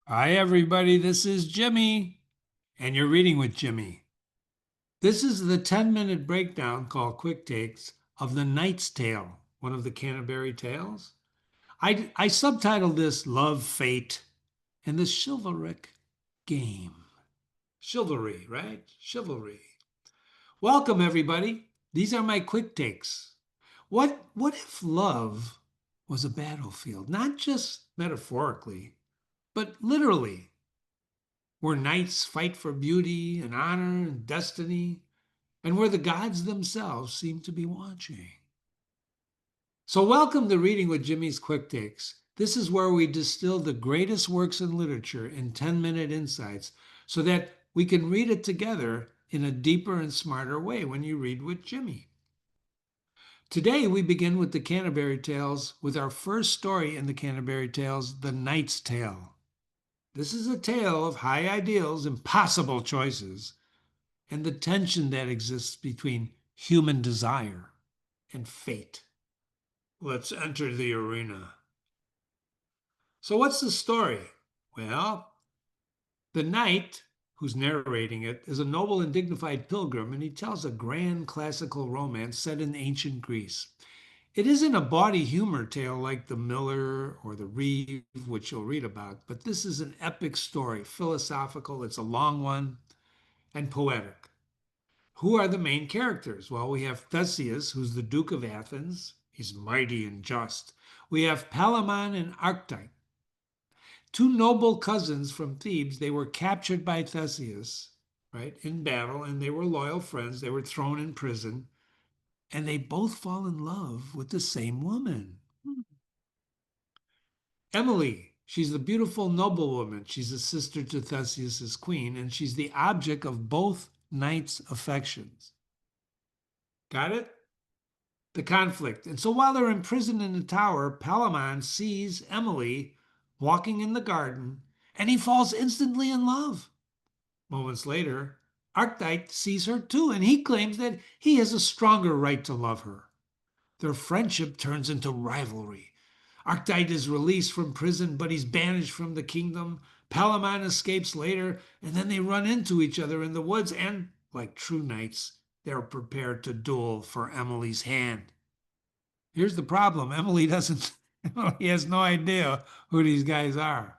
Hi, everybody. This is Jimmy, and you're reading with Jimmy. This is the 10-minute breakdown called Quick Takes of The Knight's Tale, one of the Canterbury Tales. I subtitled this Love, Fate, and the Chivalric Game. Chivalry, right? Chivalry. Welcome, everybody. These are my quick takes. What if love was a battlefield, not just metaphorically, but literally? Where knights fight for beauty and honor and destiny, and where the gods themselves seem to be watching. So, welcome to Reading with Jimmy's Quick Takes. This is where we distill the greatest works in literature in 10-minute insights so that we can read it together in a deeper and smarter way when you read with Jimmy. Today, we begin with the Canterbury Tales with our first story in the Canterbury Tales, The Knight's Tale. This is a tale of high ideals, impossible choices, and the tension that exists between human desire and fate. Let's enter the arena. So, what's the story? Well, the knight who's narrating it is a noble and dignified pilgrim, and he tells a grand classical romance set in ancient Greece. It isn't a bawdy humor tale like The Miller or The Reeve, which you'll read about, but this is an epic story, philosophical, it's a long one, and poetic. Who are the main characters? Well, we have Theseus, who's the Duke of Athens. He's mighty and just. We have Palamon and Arcite, two noble cousins from Thebes. They were captured by Theseus, right, in battle, and they were loyal friends. They were thrown in prison, and they both fall in love with the same woman. Emily, she's the beautiful noblewoman. She's a sister to Theseus's queen, and she's the object of both knights' affections. Got it? The conflict. And so while they're imprisoned in the tower, Palamon sees Emily walking in the garden and he falls instantly in love. Moments later, Arcite sees her too and he claims that he has a stronger right to love her. Their friendship turns into rivalry. Arcite is released from prison, but he's banished from the kingdom. Palamon escapes later, and then they run into each other in the woods, and, like true knights, they're prepared to duel for Emily's hand. Here's the problem. Emily doesn't, Emily has no idea who these guys are.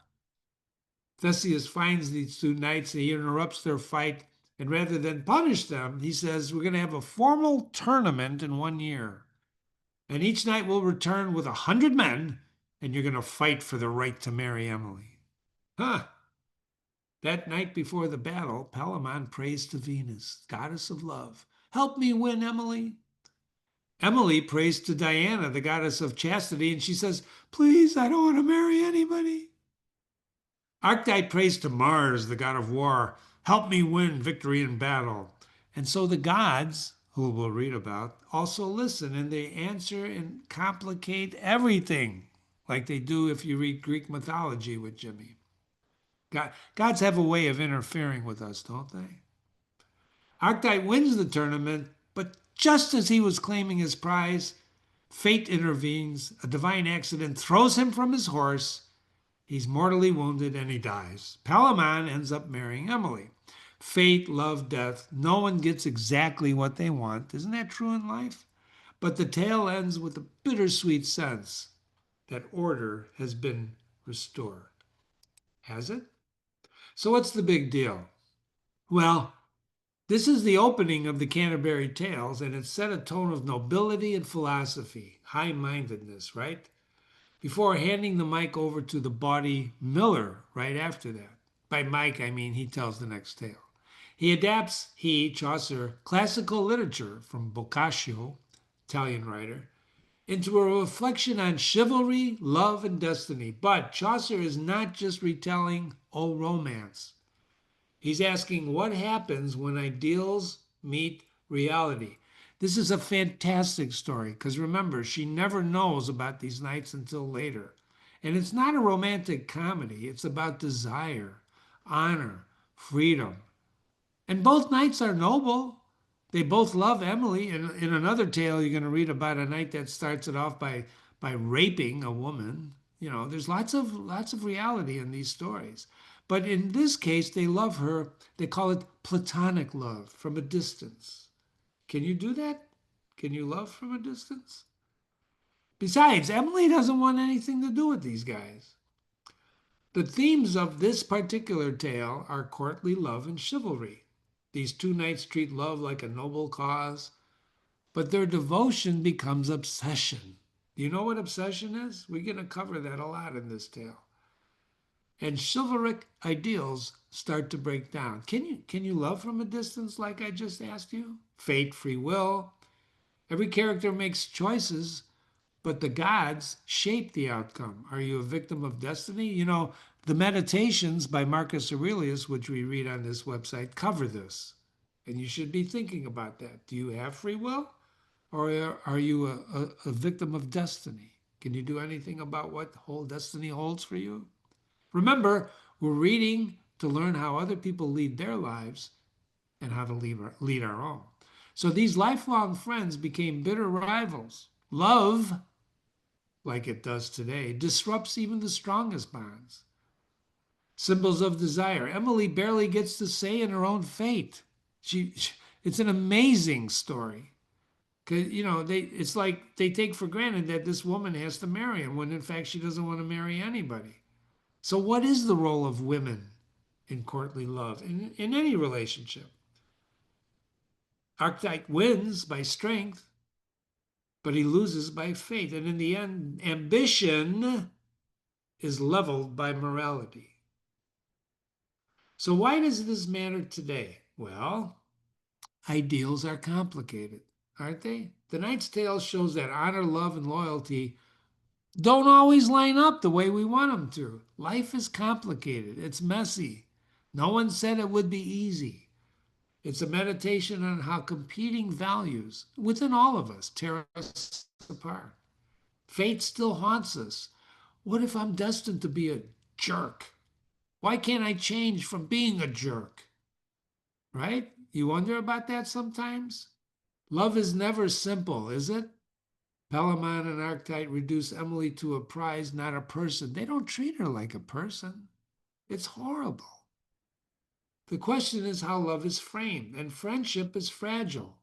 Theseus finds these two knights and he interrupts their fight. And rather than punish them, he says, we're going to have a formal tournament in 1 year. And each knight will return with 100 men, and you're going to fight for the right to marry Emily. Huh. That night before the battle, Palamon prays to Venus, goddess of love. Help me win, Emily. Emily prays to Diana, the goddess of chastity, and she says, please, I don't want to marry anybody. Arcite prays to Mars, the god of war. Help me win victory in battle. And so the gods, who we'll read about, also listen and they answer and complicate everything, like they do if you read Greek mythology with Jimmy. Gods have a way of interfering with us, don't they? Arcite wins the tournament, but just as he was claiming his prize, fate intervenes. A divine accident throws him from his horse. He's mortally wounded and he dies. Palamon ends up marrying Emily. Fate, love, death. No one gets exactly what they want. Isn't that true in life? But the tale ends with a bittersweet sense that order has been restored. Has it? So, what's the big deal? Well, this is the opening of the Canterbury Tales, and it set a tone of nobility and philosophy, high mindedness, right? Before handing the mic over to the bawdy Miller right after that. By Mike, I mean he tells the next tale. Chaucer, classical literature from Boccaccio, Italian writer, into a reflection on chivalry, love, and destiny. But Chaucer is not just retelling old romance. He's asking what happens when ideals meet reality. This is a fantastic story because remember, she never knows about these knights until later. And it's not a romantic comedy, it's about desire, honor, freedom. And both knights are noble. They both love Emily. In another tale, you're going to read about a knight that starts it off by raping a woman. There's lots of reality in these stories. But in this case, they love her. They call it platonic love from a distance. Can you do that? Can you love from a distance? Besides, Emily doesn't want anything to do with these guys. The themes of this particular tale are courtly love and chivalry. These two knights treat love like a noble cause, but their devotion becomes obsession. Do you know what obsession is? We're going to cover that a lot in this tale. And chivalric ideals start to break down. Can you love from a distance like I just asked you? Fate, free will. Every character makes choices, but the gods shape the outcome. Are you a victim of destiny? The Meditations by Marcus Aurelius, which we read on this website, cover this. And you should be thinking about that. Do you have free will? Or are you a victim of destiny? Can you do anything about what whole destiny holds for you? Remember, we're reading to learn how other people lead their lives and how to lead our own. So these lifelong friends became bitter rivals. Love, like it does today, disrupts even the strongest bonds. Symbols of desire. Emily barely gets to say in her own fate. It's an amazing story. Because, it's like they take for granted that this woman has to marry him when in fact she doesn't want to marry anybody. So, what is the role of women in courtly love, in any relationship? Arcite wins by strength, but he loses by fate. And in the end, ambition is leveled by morality. So, why does this matter today? Well, ideals are complicated, aren't they? The Knight's Tale shows that honor, love, and loyalty don't always line up the way we want them to. Life is complicated, it's messy. No one said it would be easy. It's a meditation on how competing values within all of us tear us apart. Fate still haunts us. What if I'm destined to be a jerk? Why can't I change from being a jerk? Right? You wonder about that sometimes? Love is never simple, is it? Palamon and Arcite reduce Emily to a prize, not a person. They don't treat her like a person. It's horrible. The question is how love is framed, and friendship is fragile.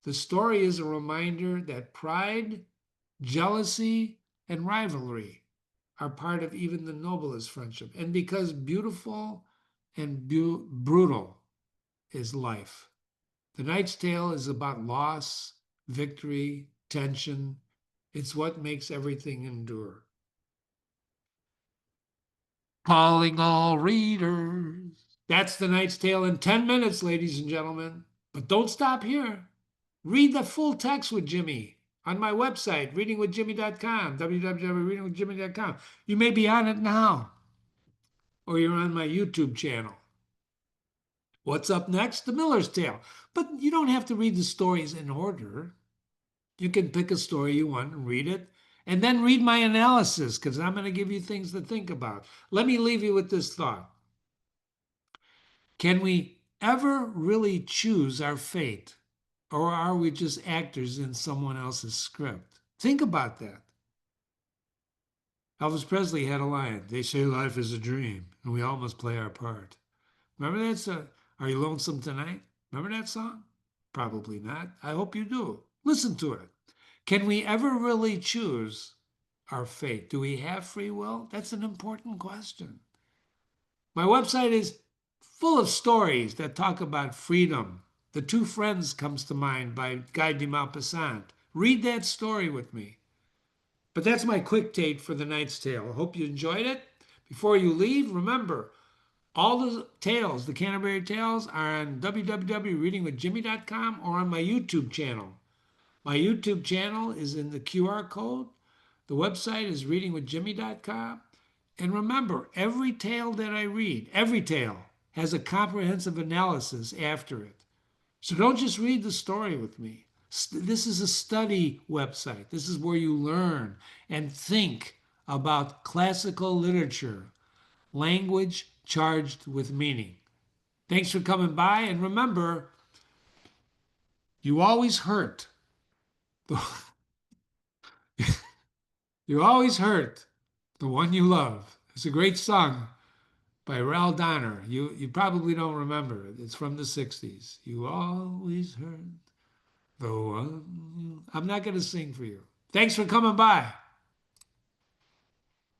The story is a reminder that pride, jealousy, and rivalry are part of even the noblest friendship. And because beautiful and brutal is life. The Knight's Tale is about loss, victory, tension. It's what makes everything endure. Calling all readers. That's The Knight's Tale in 10 minutes, ladies and gentlemen. But don't stop here. Read the full text with Jimmy on my website, readingwithjimmy.com, www.readingwithjimmy.com. You may be on it now, or you're on my YouTube channel. What's up next? The Miller's Tale. But you don't have to read the stories in order. You can pick a story you want and read it, and then read my analysis, because I'm going to give you things to think about. Let me leave you with this thought. Can we ever really choose our fate, or are we just actors in someone else's script? Think about that. Elvis Presley had a line. They say life is a dream, and we all must play our part. Remember that song? Are You Lonesome Tonight? Remember that song? Probably not. I hope you do. Listen to it. Can we ever really choose our fate? Do we have free will? That's an important question. My website is full of stories that talk about freedom. The Two Friends comes to mind by Guy de Maupassant. Read that story with me. But that's my quick take for The Knight's Tale. I hope you enjoyed it. Before you leave, remember, all the tales, the Canterbury tales, are on www.readingwithjimmy.com or on my YouTube channel. My YouTube channel is in the QR code. The website is readingwithjimmy.com. And remember, every tale that I read, every tale, has a comprehensive analysis after it. So don't just read the story with me. This is a study website. This is where you learn and think about classical literature, language charged with meaning. Thanks for coming by. And remember, you always hurt. You always hurt The One You Love. It's a great song by Ralph Donner. You probably don't remember it. It's from the 60s. You always heard the one. I'm not going to sing for you. Thanks for coming by.